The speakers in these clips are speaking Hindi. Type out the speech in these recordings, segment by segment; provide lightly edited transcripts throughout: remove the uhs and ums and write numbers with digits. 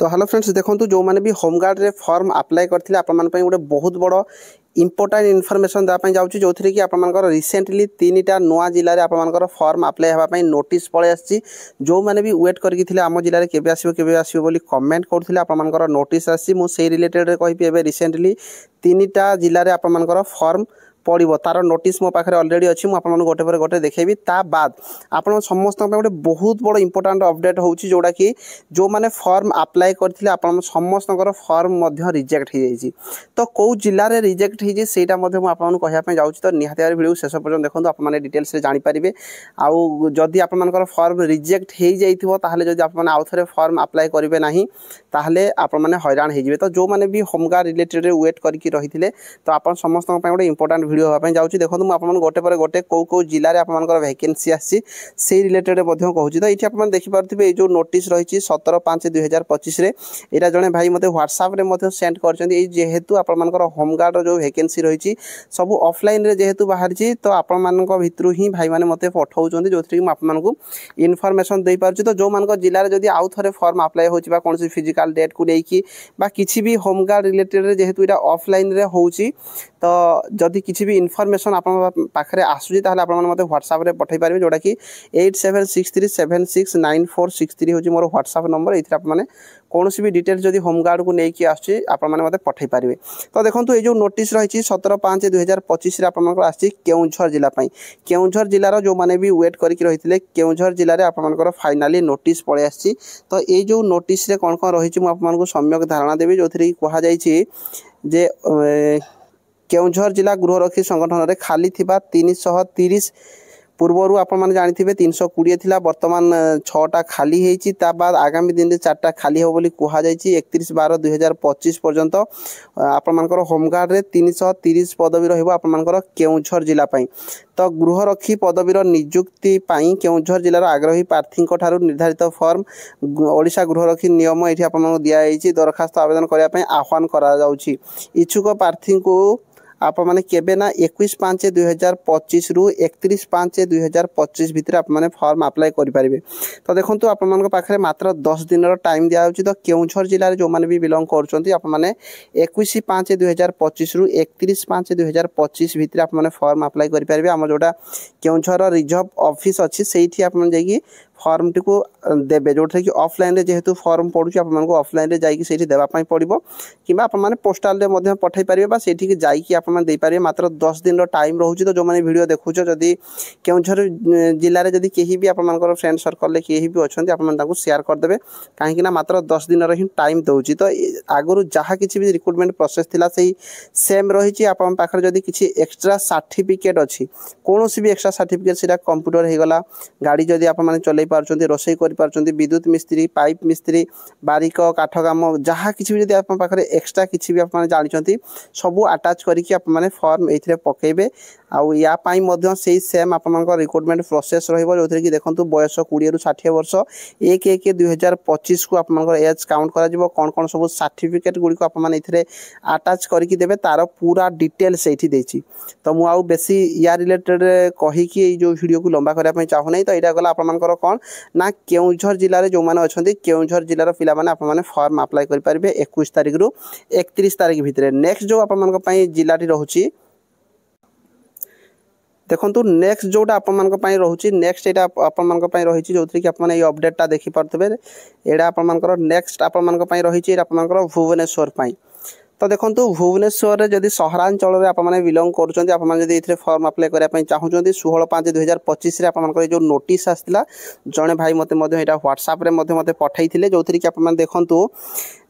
तो हेलो फ्रेंड्स देखो जो मैंने भी होमगार्ड रे फॉर्म अप्लाई करथिले आपन मन पई गोटे बहुत बड़ इंपोर्टेंट इनफॉरमेशन देवा पई जाउची जोथरे कि आपन मनकर रिसेंटली तीनटा नुआ जिल्ला रे आपन मनकर फॉर्म अप्लाई हेबा पई नोटिस पळे आछि जो मैंने भी वेट करके थिले आम जिल्ला रे केबे आसीबो बोली कमेंट करथिले आपन मनकर नोटिस आछि मु सेही रिलेटेड रे कहिबी एबे रिसेंटली तीनटा जिल्ला रे आपन मनकर फॉर्म पड़ो तार नोटिस मो पाखे अलरेडी अच्छी मुझे गोटे पर गोटे देखेबी ता बाद आपण समस्त गोटे बहुत बड़ इंपोर्टेंट अपडेट होउची जोड़ा कि जो माने फॉर्म अप्लाई करथिले आपण समस्त फॉर्म मध्य रिजेक्ट हो जाइए तो कौ जिले में रिजेक्ट हो सेटा मु आपन कहवाई जाऊँ तो निहाती भाव वीडियो शेष पर्यटन देखो आपने डिटेल्स जानीपारे आउ जदि आपंकर फॉर्म रिजेक्ट हो जाइए जदि आप आउ थे फॉर्म अप्लाई करेंगे ना ताहले आपण मैंने हैरान हो तो जो मैंने भी होमगार्ड रिलेटेड वेट करके रही तो आप समस्त गोटे इंपोर्टेंट वीडियो होगा जाऊँगी देखो मुझे गोटे पर गोटे कौ जिले में आपर वैकेंसी आसी से रिलेटेड कहूँ तो ये आप देखिपे जो नोटिस रही 17/5/2025 यहाँ जड़े भाई मत व्हाट्सएप रे सेंड करेतु आपर होमगार्ड जो वैकेंसी रही सब ऑफलाइन रे जेहेतु बाहरी तो आपण भितर ही भाई मैंने मत पठाऊँ जो थी आपको इनफॉरमेशन दे पार्टी तो जो मान जिले में जब आउ थे फॉर्म अप्लाई हो कौन फिजिकल डेट को लेकिन किसी भी होमगार्ड रिलेटेड जेहेतु यहाँ ऑफलाइन रे होची तो जदि किसी भी इनफॉरमेशन आपन पाखरे आसुची ताहले आपन मते व्हाट्सएप रे पठाई पारबे जोड़ा कि 8763769463 होची मोर व्हाट्सएप नंबर एथि आप माने कोनोसी भी डिटेल्स जदि होमगार्ड को लेकी आसुची आपन माने मते पठाई पारबे तो देखंतु ए जो नोटिस रही 17/5/2025 रे आपन मनकर आसी केउंझर जिला पई केउंझर जिल्लार जो माने भी वेट करके रहिथिले केउंझर जिल्ला रे आपन मनकर फाइनली नोटिस पळे आसी तो ए जो नोटिस रे कोन कोन रहिछि मु आपन मनकु सम्यक धारणा देबी जोथि कहा जायछि जे केउंझर जिला गृहरक्षी संगठन रे खाली थिबा 330 पूर्वर आपण जानी 320 थिला वर्तमान 6टा खाली होती बाद आगामी दिन में 4टा खाली हो बोली कह 31/12/2025 पर्यंत आपर होमगार्ड रे 330 पदवी रहा केउंझर जिला तो गृहरक्षी पदवीर नियुक्ति केउंझर जिलार आग्रही प्रार्थी निर्धारित फॉर्म ओडिशा गृहरक्षी नियम ये दिखाई दरखास्त आवेदन करने आह्वान करा इच्छुक प्रार्थी को आप मैंने केबे ना 21/5/2025 रु 31/5/2025 भितर आप मैंने फॉर्म अप्लाई करें तो देखो आप पाखे मात्र 10 दिन टाइम दिया तो केउंझर जिले जो मैंने भी बिलोंग कर आप मैंने 21/5/2025 रु 31/5/2025 भितर आप मैंने फॉर्म अप्लाई करें आम जोटा केउंझर रिजर्व ऑफिस अच्छी से जाकि फॉर्म टी को देवे जो कि ऑफलाइन रे जेहेतु फॉर्म पड़ू आपको ऑफलाइन रे जाइए से देवाई पड़ो कि आपने पोस्टाल रे पठाई पारे से जाइए आपने मात्र 10 दिन टाइम रोचे तो जो मैंने वीडियो देखुच जदि केउंझर जिले में जदि कहीं भी आपर फ्रेंड सर्कल कहीं भी अच्छा आप शेयर करदे कहीं मात्र 10 दिन ही टाइम दूसरी तो आगुरी जहाँ किसी भी रिक्रुटमेंट प्रोसेस थिला से सेम रही पाखे जदि किसी एक्सट्रा सर्टिफिकेट अच्छी कौन भी एक्सट्रा सर्टिफिकेट से कंप्यूटर होगला गाड़ी जदि आप चल पार्टी रोषे कर विद्युत मिस्त्री पाइप मिस्त्री बारिक काठ काम जहाँ किसी भी आप पाखे एक्सट्रा किसी भी आप जानते सबू अटाच करके आप फॉर्म ये पकेबे आउ या से सेम आप रिक्रुटमेंट प्रोसेस रो कि देखो बयस 20 ରୁ 60 वर्ष 1/1/2025 को आप एज काउंट कर कौन कौन सब सर्टिफिकेट गुड़िक आपने अटाच करके देवे तार पूरा डिटेल्स ये तो मुझे बेसी या रिलेटेड कहीकि जो वीडियो को लंबा करने चाहूना तो यहाँ गला आपर कौन ना केउंझर जिले में जो मैंने अच्छा केउंझर जिलार पाने फॉर्म अप्लाई करेंगे 21 तारिख रु 31 तारिख भितर नेक्स्ट जो आप जिलाटी रोचे देखो नेक्स्ट जोटा आपंपाई रोचे नेक्स्ट यहाँ आपंपाई रही जो थी कि आपने ये अपडेटा देखिपे यहाँ आपर नेक्स्ट आपंपाई रही आपर भुवनेश्वर तो देखो भुवनेश्वर जदि सहरांचल में आपने बिलोंग कर फॉर्म अप्लाई करने चाहते 16/5/2025 आपर जो नोटिस आसाला जड़े भाई मत व्हाट्सएप मत पठाई जो थी कि आप देखु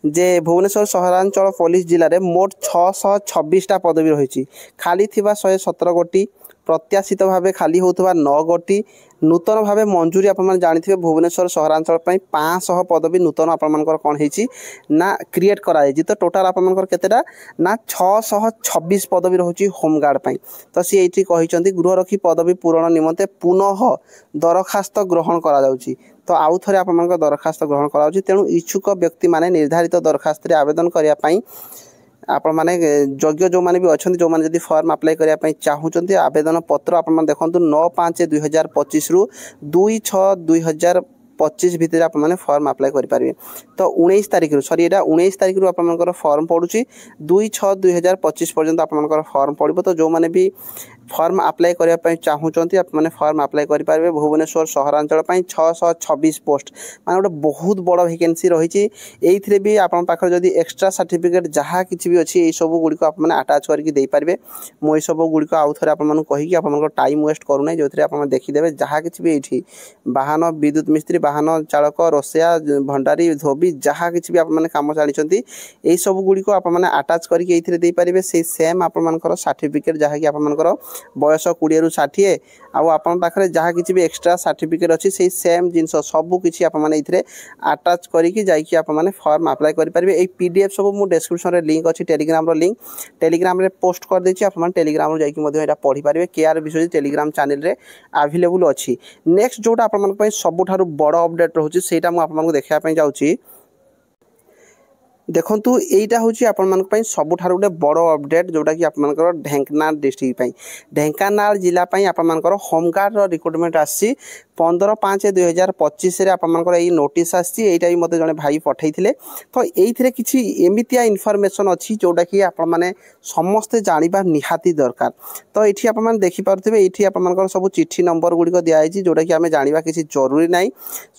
जे भुवनेश्वर सहरांचल पुलिस जिले में मोट 626टा पदवी रही खाली थिबा 117 गोटी प्रत्याशित भाव खाली होता 9 गोटी नूतन भाव मंजूरी आप जानते भुवनेश्वर सहरांचल 500 पदवी नूतन आपर कौन ना क्रिएट कराई तो टोटाल आपर केतेटा ना 626 पदवी रोचे होमगार्ड तो सी ये कहते गृहरक्षी पदवी पूरण निमंते पुनः दरखास्त ग्रहण करा तो आउ थे आप दरखास्त ग्रहण कर तेणु इच्छुक व्यक्ति माने निर्धारित दरखास्त रे आवेदन करने आपण माने योग्य जो माने भी अच्छा जो माने जदि फॉर्म अप्लाई करने चाहते आवेदन पत्र आप देखो 9/5/2025 रु 2/6/2025 2025 भितर आप मैंने फॉर्म अप्लाई करेंगे। तो 19 तारिख सरी यहाँ 19 तारिख आप फॉर्म पड़ू 2/6/2025 पर्यंत आप फॉर्म पड़ो। तो जो मैंने भी फॉर्म अप्लाई करने चाहूँगी आपने फॉर्म अप्लाई करेंगे। भुवनेश्वर सहरांचल 626 पोस्ट माने गोटे बहुत बड़ वैकेंसी रही। ये भी आपन पाखर जदि एक्स्ट्रा सर्टिफिकेट जहाँ किसी भी अच्छी ये सब गुड़िक आपने अटाच करके पारे। मुझे सब गुड़िक आउ थे आपको कहीकि आप टाइम वेस्ट करूना जो आप देखीदे जहाँ किसी भी ये वाहन विद्युत मिस्त्री वाहन चालक रोषिया भंडारी धोबी जहाँ किसी भी आपने कम चली यही सब गुड़िक आपने अटाच करके पारे। से सेम आपर सर्टिफिकेट जहाँकि आप बयस 20 ରୁ 60 आपन पाखरे जहाँ किसी भी एक्स्ट्रा सर्टिफिकेट अच्छी से सेम जिनस सबू किसी आपने अटाच करके जाकि आपने फॉर्म अप्लाई करेंगे। ये पीडीएफ सब मुझे डिस्क्रिप्शन में लिंक अच्छी टेलीग्राम लिंक टेलीग्राम रे पोस्ट कर देछि आप टेलीग्राम जाकि पढ़ी पारे। केआर विषय टेलीग्राम चैनल रे अवेलेबल अच्छी। नेक्स्ट जोटा आप सबुठारु बड़ अपडेट रोचे से आपको देखापी जाऊँगी। देखूँ यहीटा हूँ आपण सबुठार गोटे बड़ अपडेट जोटा कि आपर ढेंकानाल डिस्ट्रिक्ट ढेंकानाल जिला आपर होमगार्ड रिक्रुटमेंट आसी 15/5/2025 आपर ये नोटिस आसी मत जड़े भाई पठे। तो ये किसी एमतिया इनफर्मेशन अच्छी जोटा कि आपने समस्ते जानवा निहाती दरकार। तो ये आप देखिपे ये आपर सब चिठी नंबर गुड़िक दिखाई जोटा कि आम जाना किसी जरूरी ना।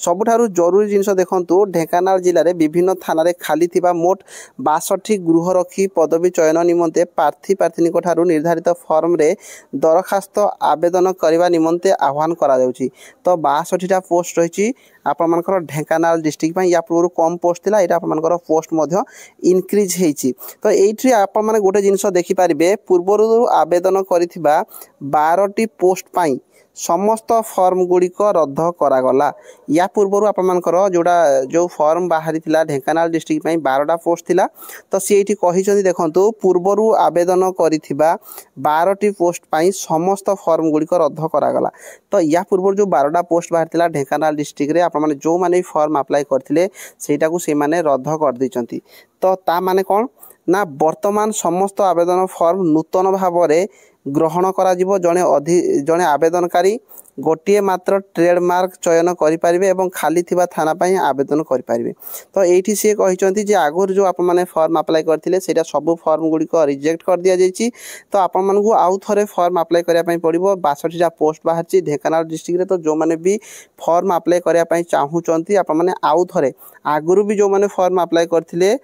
सबुठारु जरूरी जिनस देखूँ ढेंकानाल जिले में विभिन्न थाना खाली मोट 62 गृहरक्षी पदवी चयन निमंते प्रार्थी प्रार्थिनी निर्धारित फॉर्म रे दरखास्त आवेदन करने निमंते आह्वान करा जाउची। तो 62टा पोस्ट रही आपर ढेंकानाल डिस्ट्रिक्ट या पूर्व कम पोस्ट थिला एटा आपर पोस्ट मध्य इनक्रीज होईची। तो ये आप गोटे जिनस देखिपारे पूर्व आवेदन करिथिबा 12टी पोस्ट पाई समस्त फॉर्म गुड़िक रद्द करागला। या पूर्व आपर जोड़ा जो फॉर्म बाहरी ढेंकानाल डिस्ट्रिक्ट 12टा पोस्ट थिला। तो सी ये कही देखो पूर्व आवेदन करिथिबा 12टी पोस्ट पाई समस्त फॉर्म गुड़िक रद्द करागला। तो या पूर्व जो 12टा पोस्ट बाहरी ढेंकानाल डिस्ट्रिक्ट आपने जो मैंने फॉर्म अप्लाई करते सेटा से रद्द कर देइचंती। तो ता माने कौन ना वर्तमान समस्त आवेदन फॉर्म नूतन भाव में ग्रहण करा जिवो। जड़े आवेदनकारी गोटे मात्र ट्रेडमार्क चयन करेंगे और खाली थिबा थाना पाई आवेदन करेंगे। तो ये सी कहते जे आगुरी जो आपने फॉर्म अप्लाई करते सब फॉर्म गुड़िक रिजेक्ट कर दि जाइए। तो आपण को आउ थे फॉर्म अप्लाई करने पड़ो। 62टा पोस्ट बाहरी ढेंकानाल डिस्ट्रिक्ट। तो जो मैंने भी फॉर्म अप्लाई करने चाहूँगी आपने आउ थे आगुरी भी जो मैंने फॉर्म अप्लाई करते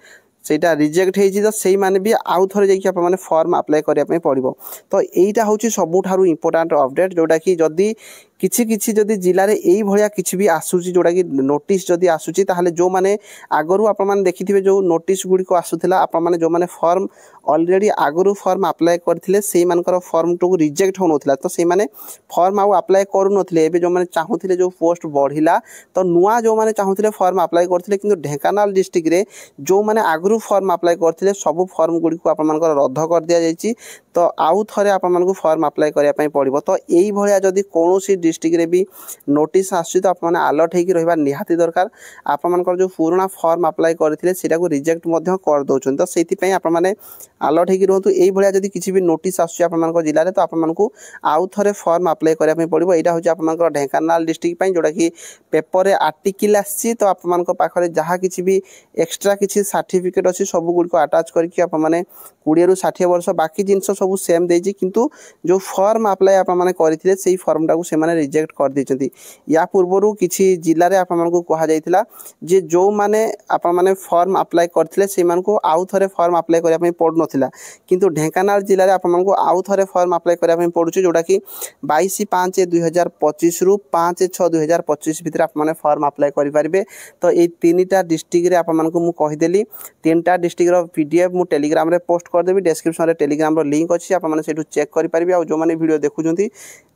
सेटा रिजेक्ट होती। तो से माने भी आउ थे जाइए फॉर्म अप्लाई करने पड़ो। तो यहीटा हूँ सबुठारु इंपोर्टाट अपडेट जोटा कि जदि किसी जदि जिले में यही भाया किसी भी आसूची जोटा कि नोटिस जदि आसूची ताहले जो माने आगरू आप देखिथिबे जो नोटिस गुड़िक आसूला आपने जो माने फॉर्म ऑलरेडी आगरू फॉर्म अप्लाई करथिले सेई मानकर फॉर्म टू रिजेक्ट होनोथिला। तो से माने फॉर्म आउ अप्लाई करूनथिले एबे जो माने चाहूथिले जो पोस्ट बढ़िला तो नुआ जो माने चाहूथिले फॉर्म अप्लाई करथिले किंतु ढेंकानाल डिस्ट्रिक्ट रे जो माने आगरू फॉर्म अप्लाई करथिले सब फॉर्म गुड़िक आपनकर रद्द कर दिया जायछि। तो आउ थरे आपनको फॉर्म अप्लाई करिया पई पड़िबो। तो एई भलिया जदि कोनोसी डिस्ट्रिक्ट रे भी नोटिस आसछि तो आपने अलर्ट होकर रहिबा निहाती दरकार। आपनकर जो पुराना फॉर्म अप्लाई करथिले सेटा को रिजेक्ट मध्य कर दोछन। तो सेति पई आपने अलर्ट होकर रहतु। एई भलिया जदि किछि भी नोटिस आसछि आपनकर जिल्ला रे तो आपनको आउ थरे फॉर्म अप्लाई करिया पई पड़िबो। एटा होछि आपनकर ढेंकानाल डिस्ट्रिक्ट पई जोटा कि पेपर रे आर्टिकल आसछि। तो आपनकर पाखरे जहाँ किछि भी एक्स्ट्रा किछि सर्टिफिकेट अछि सब गुड को अटैच करके आप माने 20 ରୁ 60 वर्ष बाकी जिनस सब सेम देछि किंतु जो फॉर्म अप्लाई आप माने करथिले सेही फॉर्म टाको से माने रिजेक्ट कर देछंती। या पूर्वरु किछि जिल्ला रे आप मानको कहा जायतिला जे जो माने आप माने फॉर्म अप्लाई करथिले से मानको आउ थरे फॉर्म अप्लाई करिया पई पड़ नथिला किंतु ढेंकानाल जिल्ला रे आप मानको आउ थरे फॉर्म अप्लाई करिया पई पड़ुछि जोटा कि 22/5/2025 ରୁ 5/6/2025 भितर आप माने फॉर्म अप्लाई करि परिबे। तो ए तीनटा डिस्ट्रिक्ट रे आप मानको मु कहि देली तीनटा डिस्ट्रिक्ट रो पीडीएफ मु टेलीग्राम रे पोस्ट कर देबी। डिस्क्रिप्शन रे टेलीग्राम रो लिंक अछि आप माने सेठु चेक करि परिबे। आ जो माने वीडियो देखुचंती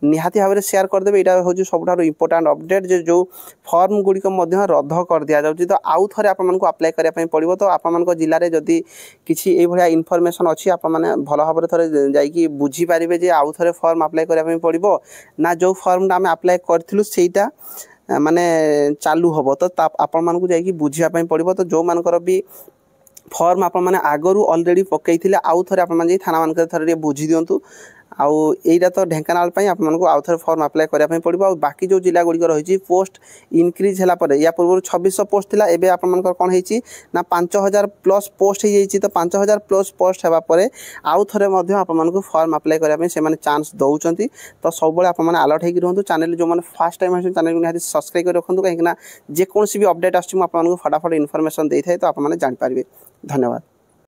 निहाती भाव में शेयर कर देबे। एटा होछि सबठारो इंपोर्टेंट अपडेट जो फॉर्म गुड़िक मध्य रद्द कर दिया जाउछि। तो आउ थरे आप मानको अप्लाई करिया पई पड़िबो। तो आप मानको जिल्ला रे जदी किछि एई भलिया इन्फॉर्मेशन अछि आप माने भलो भाव रे थरे जाईकी बुझी पारिबे जे आउ थरे फॉर्म अप्लाई करिया पई पड़िबो ना जो फॉर्म ता हम अप्लाई करथिलु सेटा माने चालू होबो। तो आप मानको जाईकी बुझिया पई पड़िबो। तो जो मानकर भी फॉर्म आप माने आगरू ऑलरेडी पकईथिले आउ थरे आप माने थाना मानकर थरे बुझी दियंतु आईटा तो ढेंकानाल आपको आउ थे फर्म अप्लाई करने पड़ो। आ बाकी जो जिला गुड़िक रही पोस्ट इनक्रिज है या पूर्व 2600 पोस्ट था एवं आपर कौन है ना 5000 प्लस पोस्ट हो तो 5000 प्लस पोस्ट होगापर आउ थे आपको फर्म अप्लाई करने से चान्स दौरान। तो सब आपने अलर्ट होकर रुहतु। चैनल जो मैंने फर्स्ट टाइम आस चैनल को निहाती सब्सक्राइब कर रखुँ कहीं जेकोसी भी अपडेट आसूँ आपको फटाफट इनफर्मेशन दे था तो आपने जापारे। धन्यवाद।